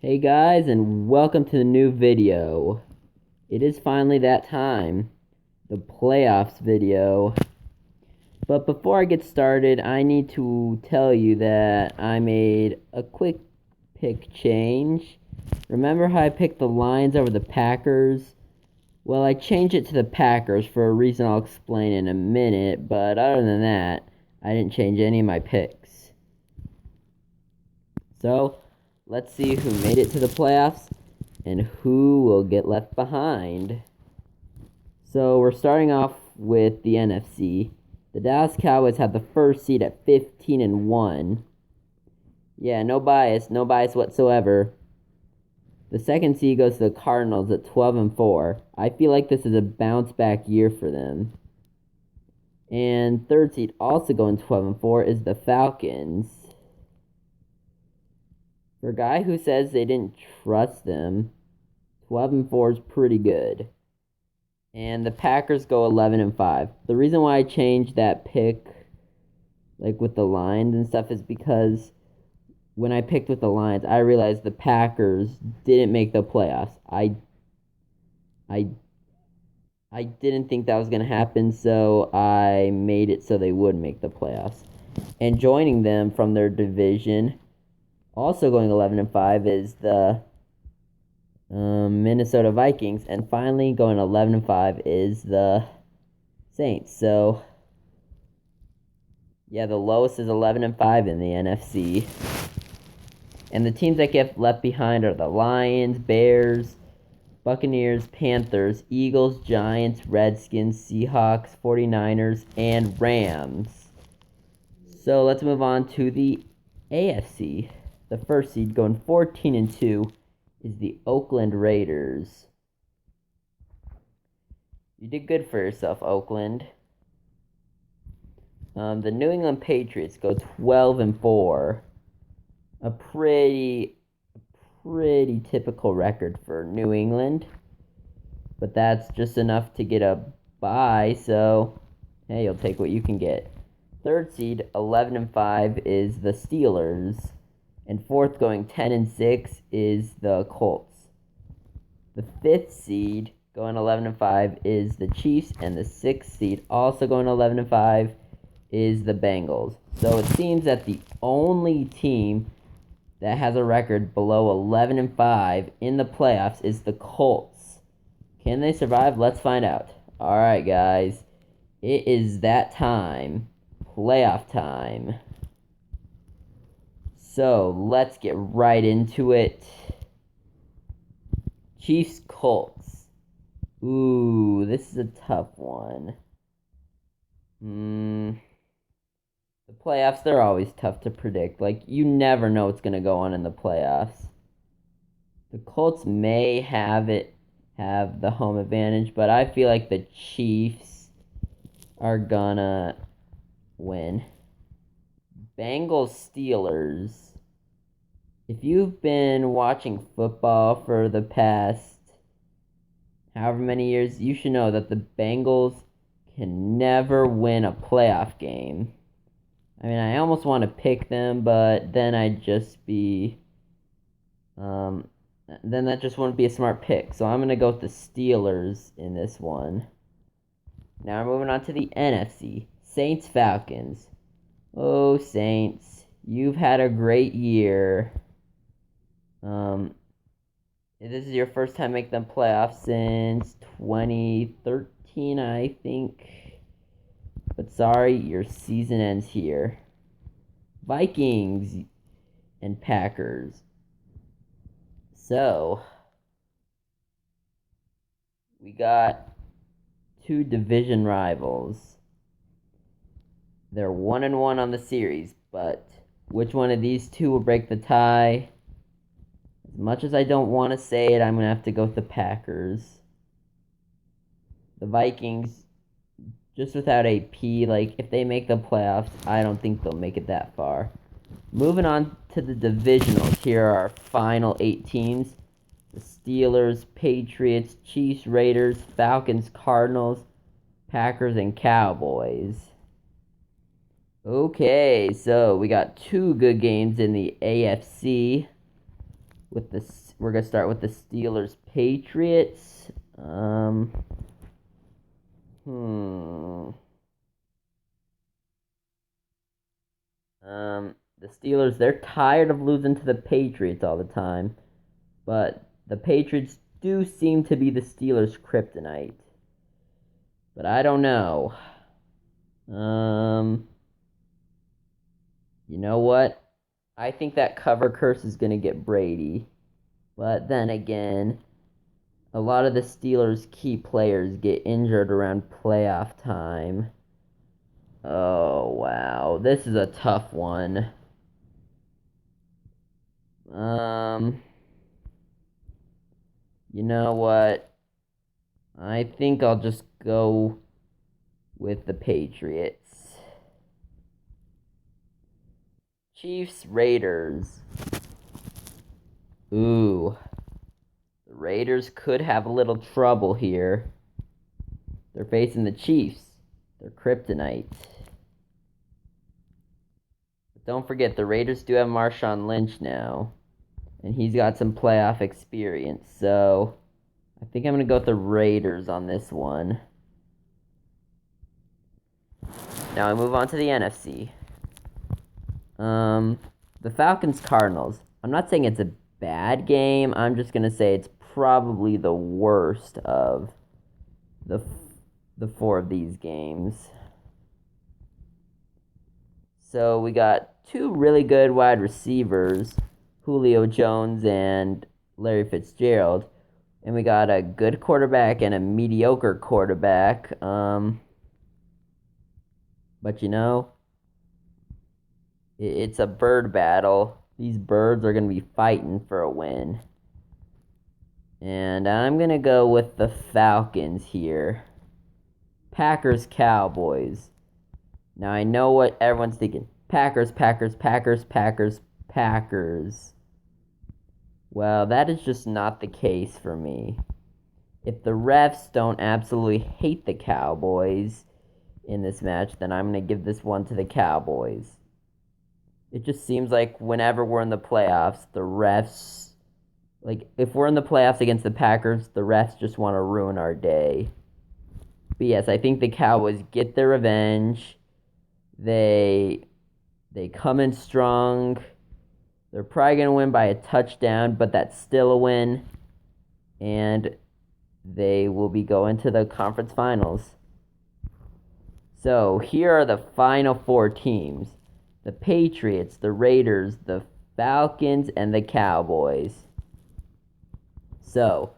Hey guys, and welcome to the new video. It is finally that time, the playoffs video. But before I get started, I need to tell you that I made a quick pick change. Remember how I picked the Lions over the Packers? Well, I changed it to the Packers for a reason I'll explain in a minute, but other than that, I didn't change any of my picks. So, let's see who made it to the playoffs and who will get left behind. So we're starting off with the NFC. The Dallas Cowboys have the first seed at 15-1. Yeah, no bias whatsoever. The second seed goes to the Cardinals at 12-4. I feel like this is a bounce back year for them. And third seed also going 12-4 is the Falcons. For a guy who says they didn't trust them, 12-4 is pretty good. And the Packers go 11-5. The reason why I changed that pick, like with the Lions and stuff, is because when I picked with the Lions, I realized the Packers didn't make the playoffs. I I didn't think that was gonna happen, so I made it so they would make the playoffs. And joining them from their division, also going 11-5, is the Minnesota Vikings, and finally going 11-5 is the Saints. So yeah, the lowest is 11-5 in the NFC. And the teams that get left behind are the Lions, Bears, Buccaneers, Panthers, Eagles, Giants, Redskins, Seahawks, 49ers, and Rams. So let's move on to the AFC. The first seed going 14-2 is the Oakland Raiders. You did good for yourself, Oakland. The New England Patriots go 12-4. A pretty typical record for New England. But that's just enough to get a bye, so hey, you'll take what you can get. Third seed, 11-5, is the Steelers. And fourth, going 10-6, is the Colts. The fifth seed, going 11-5, is the Chiefs. And the sixth seed, also going 11-5, is the Bengals. So it seems that the only team that has a record below 11-5 in the playoffs is the Colts. Can they survive? Let's find out. All right, guys. It is that time. Playoff time. So, let's get right into it. Chiefs Colts. Ooh, this is a tough one. The playoffs, they're always tough to predict. Like, you never know what's going to go on in the playoffs. The Colts may have the home advantage, but I feel like the Chiefs are gonna win. Bengals Steelers. If you've been watching football for the past however many years, you should know that the Bengals can never win a playoff game. I mean, I almost want to pick them, but then I'd just be then that just wouldn't be a smart pick. So I'm going to go with the Steelers in this one. Now we're moving on to the NFC. Saints Falcons. Oh, Saints, you've had a great year. This is your first time making the playoffs since 2013, I think. But sorry, your season ends here. Vikings and Packers. So, we got two division rivals. They're 1-1 on the series, but which one of these two will break the tie? As much as I don't want to say it, I'm going to have to go with the Packers. The Vikings, just without AP, like, if they make the playoffs, I don't think they'll make it that far. Moving on to the divisionals, here are our final 8 teams. The Steelers, Patriots, Chiefs, Raiders, Falcons, Cardinals, Packers, and Cowboys. Okay, so we got 2 good games in the AFC. we're gonna start with the Steelers Patriots. Hmm. The Steelers, they're tired of losing to the Patriots all the time, but the Patriots do seem to be the Steelers' kryptonite. But I don't know. Um, you know what? I think that cover curse is gonna get Brady. But then again, a lot of the Steelers' key players get injured around playoff time. Oh, wow. This is a tough one. Um, you know what? I think I'll just go with the Patriots. Chiefs, Raiders. Ooh. The Raiders could have a little trouble here. They're facing the Chiefs. They're kryptonite. But don't forget, the Raiders do have Marshawn Lynch now. And he's got some playoff experience. So I think I'm going to go with the Raiders on this one. Now I move on to the NFC. The Falcons Cardinals. I'm not saying it's a bad game. I'm just gonna say it's probably the worst of the four of these games. So we got two really good wide receivers, Julio Jones and Larry Fitzgerald, and we got a good quarterback and a mediocre quarterback. But you know, it's a bird battle. These birds are going to be fighting for a win. And I'm going to go with the Falcons here. Packers, Cowboys. Now I know what everyone's thinking. Packers, Packers, Packers, Packers, Packers. Well, that is just not the case for me. If the refs don't absolutely hate the Cowboys in this match, then I'm going to give this one to the Cowboys. It just seems like whenever we're in the playoffs, the refs, like, if we're in the playoffs against the Packers, the refs just want to ruin our day. But yes, I think the Cowboys get their revenge. They come in strong. They're probably going to win by a touchdown, but that's still a win. And they will be going to the conference finals. So here are the final four teams. The Patriots, the Raiders, the Falcons, and the Cowboys. So,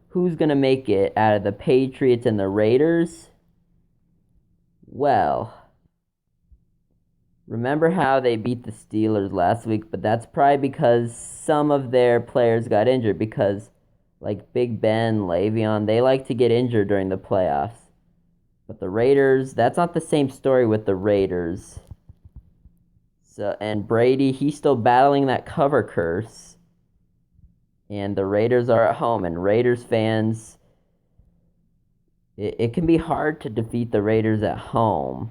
who's going to make it out of the Patriots and the Raiders? Well, remember how they beat the Steelers last week, but that's probably because some of their players got injured because, like Big Ben, Le'Veon, they like to get injured during the playoffs. But the Raiders, that's not the same story with the Raiders. So, and Brady, he's still battling that cover curse. And the Raiders are at home, and Raiders fans, it can be hard to defeat the Raiders at home.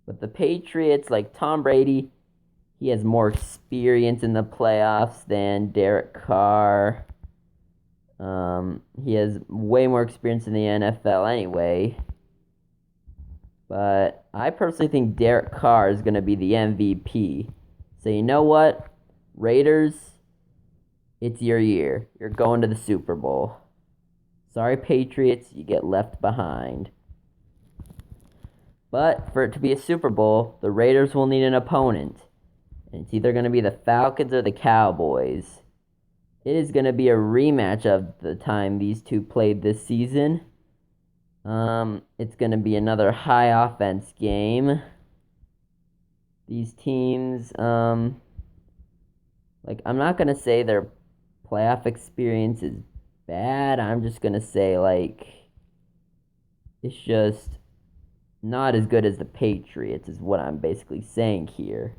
But the Patriots, like Tom Brady, he has more experience in the playoffs than Derek Carr. He has way more experience in the NFL anyway. But I personally think Derek Carr is going to be the MVP. So you know what? Raiders, it's your year. You're going to the Super Bowl. Sorry, Patriots, you get left behind. But for it to be a Super Bowl, the Raiders will need an opponent. And it's either going to be the Falcons or the Cowboys. It is going to be a rematch of the time these two played this season. It's going to be another high offense game. These teams, I'm not going to say their playoff experience is bad. I'm just going to say, it's just not as good as the Patriots, is what I'm basically saying here.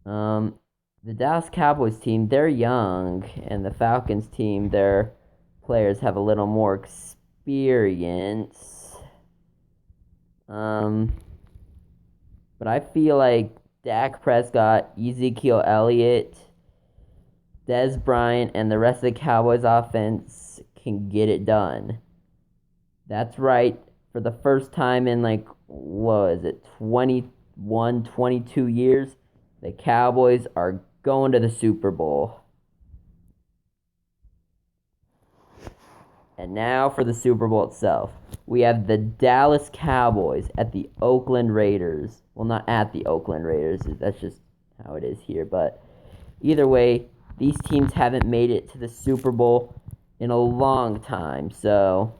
The Dallas Cowboys team, they're young, and the Falcons team, their players have a little more experience. But I feel like Dak Prescott, Ezekiel Elliott, Dez Bryant, and the rest of the Cowboys offense can get it done. That's right. For the first time in what is it, 21, 22 years, the Cowboys are going to the Super Bowl. And now for the Super Bowl itself. We have the Dallas Cowboys at the Oakland Raiders. Well, not at the Oakland Raiders. That's just how it is here. But either way, these teams haven't made it to the Super Bowl in a long time. So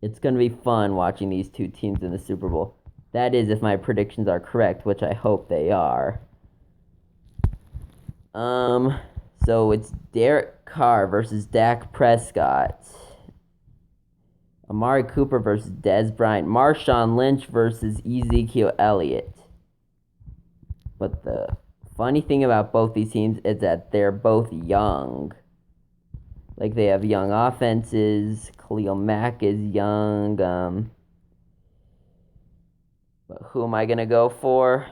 it's going to be fun watching these two teams in the Super Bowl. That is, if my predictions are correct, which I hope they are. So it's Derek Carr versus Dak Prescott. Amari Cooper versus Dez Bryant. Marshawn Lynch versus Ezekiel Elliott. But the funny thing about both these teams is that they're both young. They have young offenses. Khalil Mack is young. But who am I going to go for?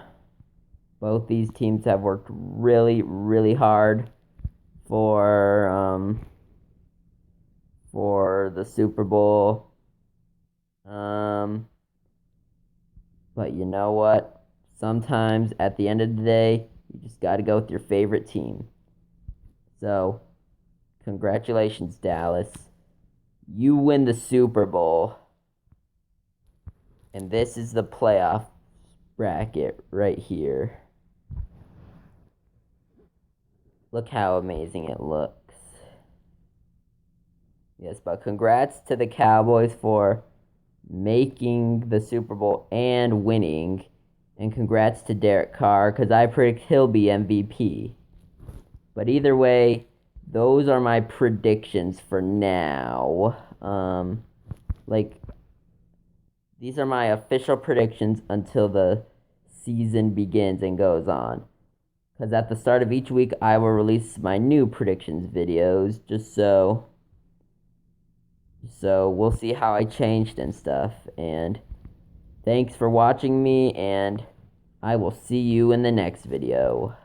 Both these teams have worked really, really hard for the Super Bowl. But you know what? Sometimes at the end of the day, you just got to go with your favorite team. So, congratulations, Dallas. You win the Super Bowl. And this is the playoff bracket right here. Look how amazing it looks. Yes, but congrats to the Cowboys for making the Super Bowl and winning. And congrats to Derek Carr, because I predict he'll be MVP. But either way, those are my predictions for now. These are my official predictions until the season begins and goes on. Because at the start of each week, I will release my new predictions videos, just so we'll see how I changed and stuff. And thanks for watching me, and I will see you in the next video.